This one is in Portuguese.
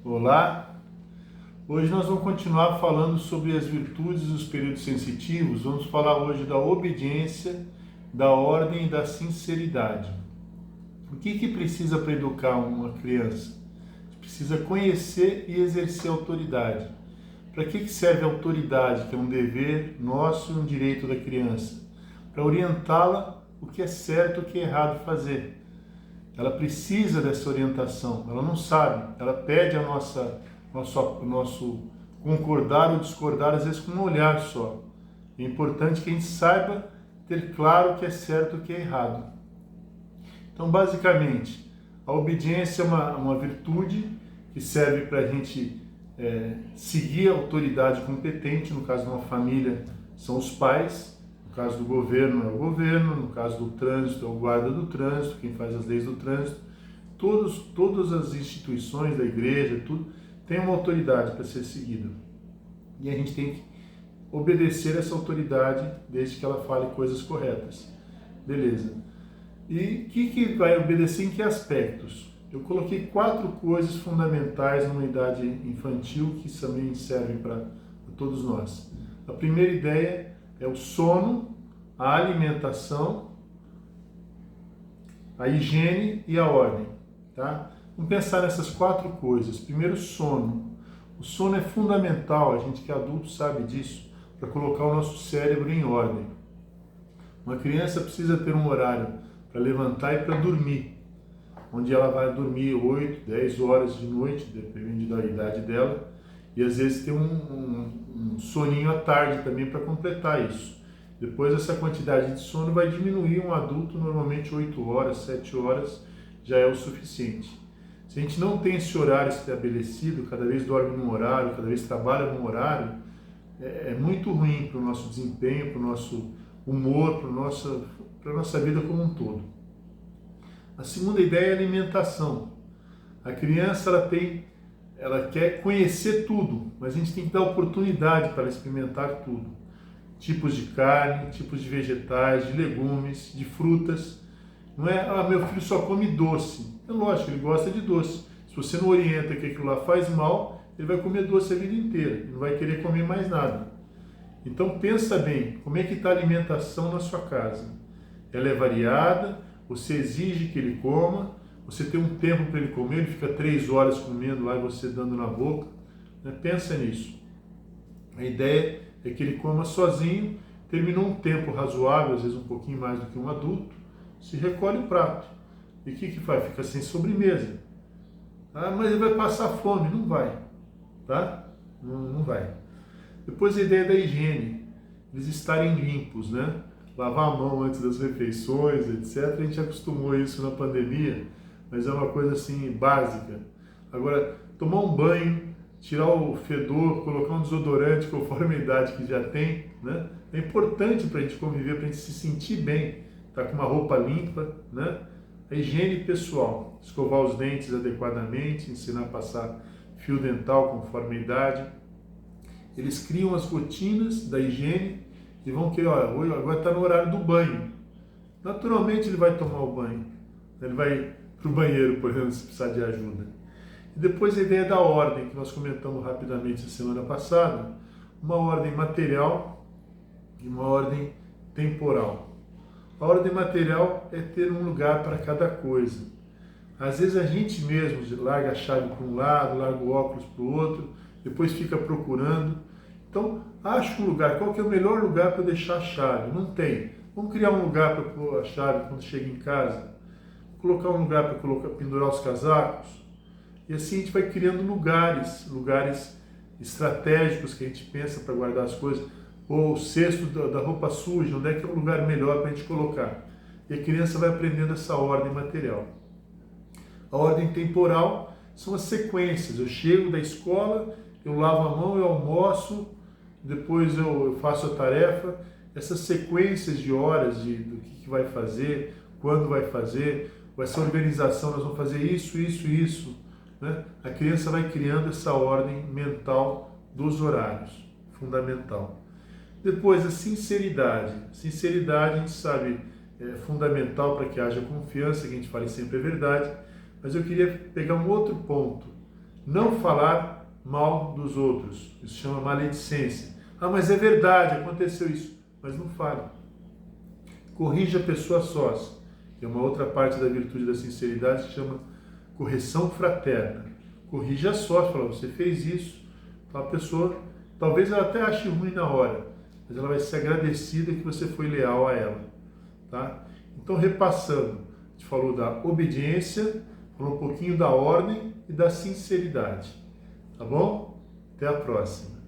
Olá! Hoje nós vamos continuar falando sobre as virtudes dos períodos sensitivos. Vamos falar hoje da obediência, da ordem e da sinceridade. O que precisa para educar uma criança? Precisa conhecer e exercer autoridade. Para que serve a autoridade, que é um dever nosso e um direito da criança? Para orientá-la o que é certo e o que é errado fazer. Ela precisa dessa orientação, ela não sabe, ela pede o nosso concordar ou discordar, às vezes com um olhar só. É importante que a gente saiba ter claro o que é certo e o que é errado. Então, basicamente, a obediência é uma virtude que serve para a gente seguir a autoridade competente. No caso de uma família, são os pais. No caso do governo, é o governo. No caso do trânsito, é o guarda do trânsito, quem faz as leis do trânsito. Todas as instituições da igreja, tudo, tem uma autoridade para ser seguida. E a gente tem que obedecer essa autoridade desde que ela fale coisas corretas. Beleza. E o que vai obedecer em que aspectos? Eu coloquei 4 coisas fundamentais numa idade infantil que também servem para todos nós. A primeira ideia é o sono, a alimentação, a higiene e a ordem. Tá? Vamos pensar nessas 4 coisas. Primeiro, sono. O sono é fundamental, a gente que é adulto sabe disso, para colocar o nosso cérebro em ordem. Uma criança precisa ter um horário para levantar e para dormir, onde ela vai dormir 8, 10 horas de noite, dependendo da idade dela, e às vezes tem um soninho à tarde também para completar isso. Depois essa quantidade de sono vai diminuir. Um adulto normalmente 8 horas, 7 horas já é o suficiente. Se a gente não tem esse horário estabelecido, cada vez dorme num horário, cada vez trabalha num horário, é muito ruim para o nosso desempenho, para o nosso humor, para a nossa vida como um todo. A segunda ideia é a alimentação. A criança ela quer conhecer tudo, mas a gente tem que dar oportunidade para ela experimentar tudo. Tipos de carne, tipos de vegetais, de legumes, de frutas. Não é, meu filho só come doce. É lógico, ele gosta de doce. Se você não orienta que aquilo lá faz mal, ele vai comer doce a vida inteira. Ele não vai querer comer mais nada. Então pensa bem, como é que está a alimentação na sua casa? Ela é variada, você exige que ele coma, você tem um tempo para ele comer, ele fica 3 horas comendo lá e você dando na boca. Pensa nisso. A ideia é que ele coma sozinho, terminou um tempo razoável, às vezes um pouquinho mais do que um adulto, se recolhe o prato. E o que faz? Fica sem sobremesa. Mas ele vai passar fome. Não vai. Tá? Não vai. Depois a ideia da higiene. Eles estarem limpos, né? Lavar a mão antes das refeições, etc. A gente acostumou isso na pandemia, mas é uma coisa assim básica. Agora, tomar um banho, tirar o fedor, colocar um desodorante conforme a idade que já tem, né? É importante para a gente conviver, para a gente se sentir bem, estar com uma roupa limpa, né? A higiene pessoal, escovar os dentes adequadamente, ensinar a passar fio dental conforme a idade. Eles criam as rotinas da higiene e vão querer, olha, agora está no horário do banho. Naturalmente ele vai tomar o banho, ele vai para o banheiro, por exemplo, se precisar de ajuda. E depois a ideia da ordem, que nós comentamos rapidamente a semana passada, uma ordem material e uma ordem temporal. A ordem material é ter um lugar para cada coisa. Às vezes a gente mesmo larga a chave para um lado, larga o óculos para o outro, depois fica procurando. Então, acha um lugar. Qual que é o melhor lugar para deixar a chave? Não tem. Vamos criar um lugar para pôr a chave quando chega em casa. Colocar um lugar para pendurar os casacos. E assim a gente vai criando lugares estratégicos que a gente pensa para guardar as coisas. Ou o cesto da roupa suja, onde é que é um lugar melhor para a gente colocar. E a criança vai aprendendo essa ordem material. A ordem temporal são as sequências. Eu chego da escola, eu lavo a mão, eu almoço, depois eu faço a tarefa. Essas sequências de horas do que vai fazer, quando vai fazer, essa organização, nós vamos fazer isso, né? A criança vai criando essa ordem mental dos horários, fundamental. Depois, a sinceridade. Sinceridade, a gente sabe, é fundamental para que haja confiança, que a gente fale sempre a verdade. Mas eu queria pegar um outro ponto. Não falar mal dos outros. Isso chama maledicência. Ah, mas é verdade, aconteceu isso. Mas não fale. Corrija a pessoa sós. Tem uma outra parte da virtude da sinceridade que chama correção fraterna. Corrija a sós, fala, você fez isso. Então a pessoa, talvez ela até ache ruim na hora, mas ela vai ser agradecida que você foi leal a ela. Tá? Então, repassando, a gente falou da obediência, falou um pouquinho da ordem e da sinceridade. Tá bom? Até a próxima.